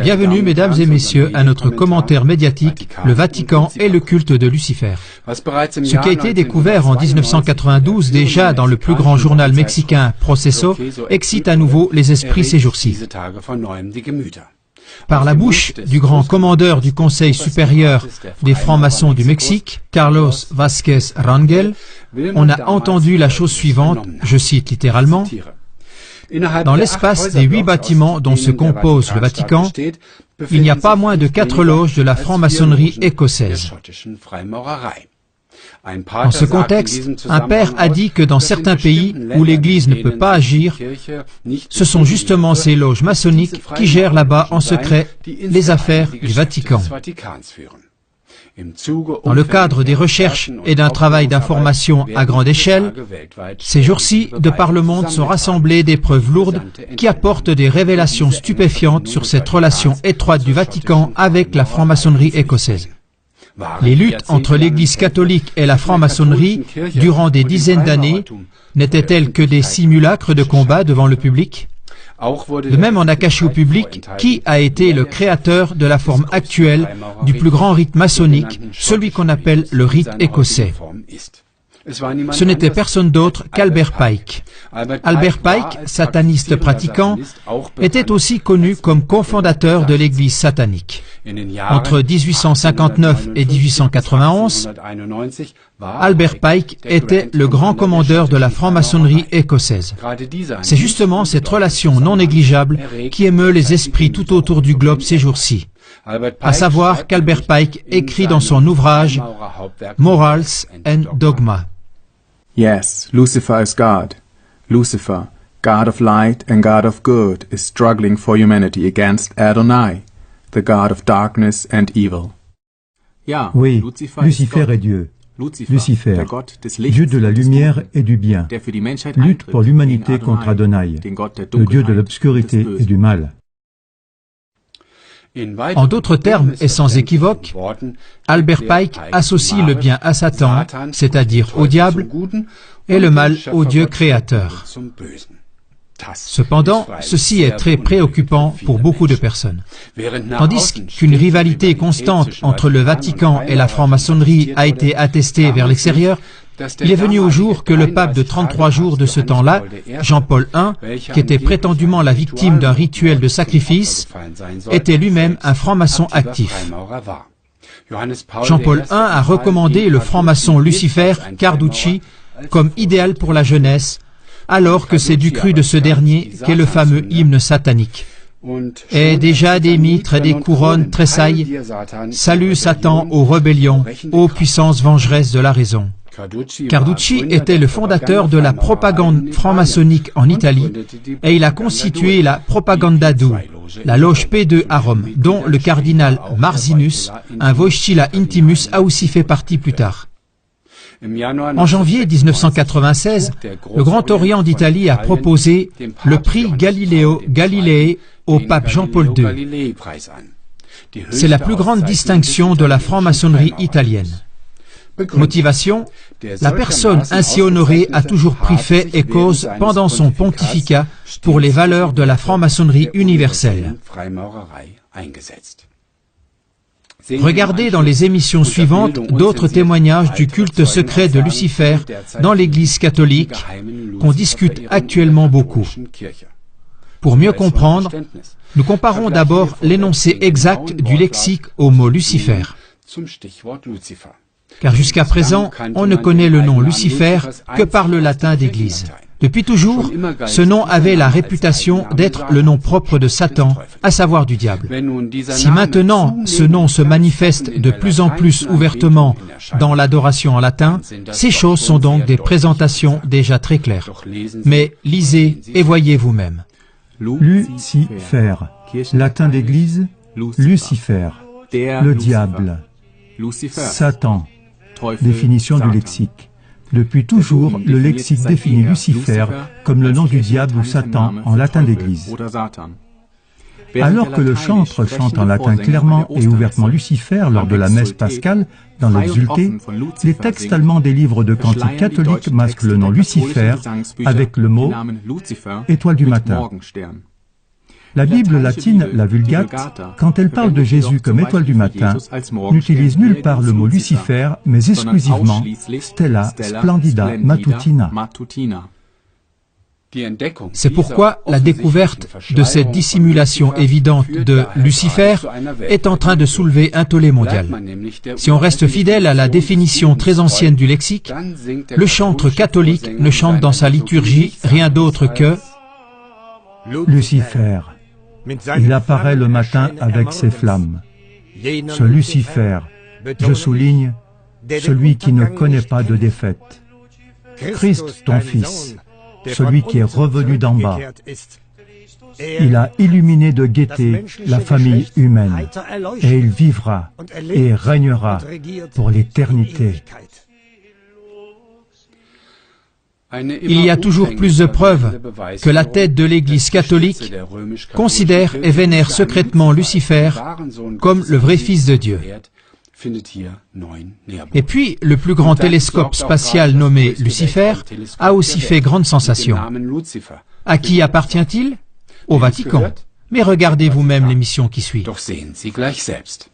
Bienvenue, mesdames et messieurs, à notre commentaire médiatique, le Vatican et le culte de Lucifer. Ce qui a été découvert en 1992 déjà dans le plus grand journal mexicain Proceso excite à nouveau les esprits ces jours-ci. Par la bouche du grand commandeur du Conseil supérieur des francs-maçons du Mexique, Carlos Vázquez Rangel, on a entendu la chose suivante, je cite littéralement: dans l'espace des 8 bâtiments dont se compose le Vatican, il n'y a pas moins de 4 loges de la franc-maçonnerie écossaise. Dans ce contexte, un père a dit que dans certains pays où l'Église ne peut pas agir, ce sont justement ces loges maçonniques qui gèrent là-bas en secret les affaires du Vatican. Dans le cadre des recherches et d'un travail d'information à grande échelle, ces jours-ci, de par le monde sont rassemblées des preuves lourdes qui apportent des révélations stupéfiantes sur cette relation étroite du Vatican avec la franc-maçonnerie écossaise. Les luttes entre l'Église catholique et la franc-maçonnerie durant des dizaines d'années n'étaient-elles que des simulacres de combat devant le public? De même, on a caché au public qui a été le créateur de la forme actuelle du plus grand rite maçonnique, celui qu'on appelle le rite écossais. Ce n'était personne d'autre qu'Albert Pike. Albert Pike, sataniste pratiquant, était aussi connu comme cofondateur de l'Église satanique. Entre 1859 et 1891, Albert Pike était le grand commandeur de la franc-maçonnerie écossaise. C'est justement cette relation non négligeable qui émeut les esprits tout autour du globe ces jours-ci. À savoir qu'Albert Pike écrit dans son ouvrage Morals and Dogma. Yes, Lucifer is God. Lucifer, God of light and God of good, is struggling for humanity against Adonai, the God of darkness and evil. Oui, Lucifer est Dieu. Lucifer, Dieu de la lumière et du bien, lutte pour l'humanité contre Adonai, le Dieu de l'obscurité et du mal. En d'autres termes et sans équivoque, Albert Pike associe le bien à Satan, c'est-à-dire au diable, et le mal au Dieu créateur. Cependant, ceci est très préoccupant pour beaucoup de personnes. Tandis qu'une rivalité constante entre le Vatican et la franc-maçonnerie a été attestée vers l'extérieur, il est venu au jour que le pape de 33 jours de ce temps-là, Jean-Paul I, qui était prétendument la victime d'un rituel de sacrifice, était lui-même un franc-maçon actif. Jean-Paul I a recommandé le franc-maçon Lucifer Carducci comme idéal pour la jeunesse, alors que c'est du cru de ce dernier qu'est le fameux hymne satanique. Et déjà des mitres et des couronnes tressaillent. Salut Satan aux rébellions, ô puissance vengeresse de la raison. Carducci était le fondateur de la propagande franc-maçonnique en Italie et il a constitué la Propaganda Due, la loge P2 à Rome, dont le cardinal Marzinus, un Voicila Intimus, a aussi fait partie plus tard. En janvier 1996, le Grand Orient d'Italie a proposé le prix Galileo Galilei au pape Jean-Paul II. C'est la plus grande distinction de la franc-maçonnerie italienne. Motivation: la personne ainsi honorée a toujours pris fait et cause pendant son pontificat pour les valeurs de la franc-maçonnerie universelle. Regardez dans les émissions suivantes d'autres témoignages du culte secret de Lucifer dans l'Église catholique qu'on discute actuellement beaucoup. Pour mieux comprendre, nous comparons d'abord l'énoncé exact du lexique au mot Lucifer. Car jusqu'à présent, on ne connaît le nom Lucifer que par le latin d'Église. Depuis toujours, ce nom avait la réputation d'être le nom propre de Satan, à savoir du diable. Si maintenant ce nom se manifeste de plus en plus ouvertement dans l'adoration en latin, ces choses sont donc des présentations déjà très claires. Mais lisez et voyez vous-même. Lucifer, latin d'Église, Lucifer, le diable, Satan. Définition du lexique. Depuis toujours, le lexique définit Lucifer comme le nom du diable ou Satan en latin d'Église. Alors que le chantre chante en latin clairement et ouvertement Lucifer lors de la messe pascale dans l'Exulté, les textes allemands des livres de cantiques catholiques masquent le nom Lucifer avec le mot « étoile du matin ». La Bible latine, la Vulgate, quand elle parle de Jésus comme étoile du matin, n'utilise nulle part le mot Lucifer, mais exclusivement Stella Splendida Matutina. C'est pourquoi la découverte de cette dissimulation évidente de Lucifer est en train de soulever un tollé mondial. Si on reste fidèle à la définition très ancienne du lexique, le chantre catholique ne chante dans sa liturgie rien d'autre que Lucifer. Il apparaît le matin avec ses flammes. Ce Lucifer, je souligne, celui qui ne connaît pas de défaite. Christ, ton Fils, celui qui est revenu d'en bas. Il a illuminé de gaieté la famille humaine, et il vivra et régnera pour l'éternité. Il y a toujours plus de preuves que la tête de l'Église catholique considère et vénère secrètement Lucifer comme le vrai Fils de Dieu. Et puis, le plus grand télescope spatial nommé Lucifer a aussi fait grande sensation. À qui appartient-il? Au Vatican. Mais regardez vous-même l'émission qui suit. Doch sehen Sie gleich selbst.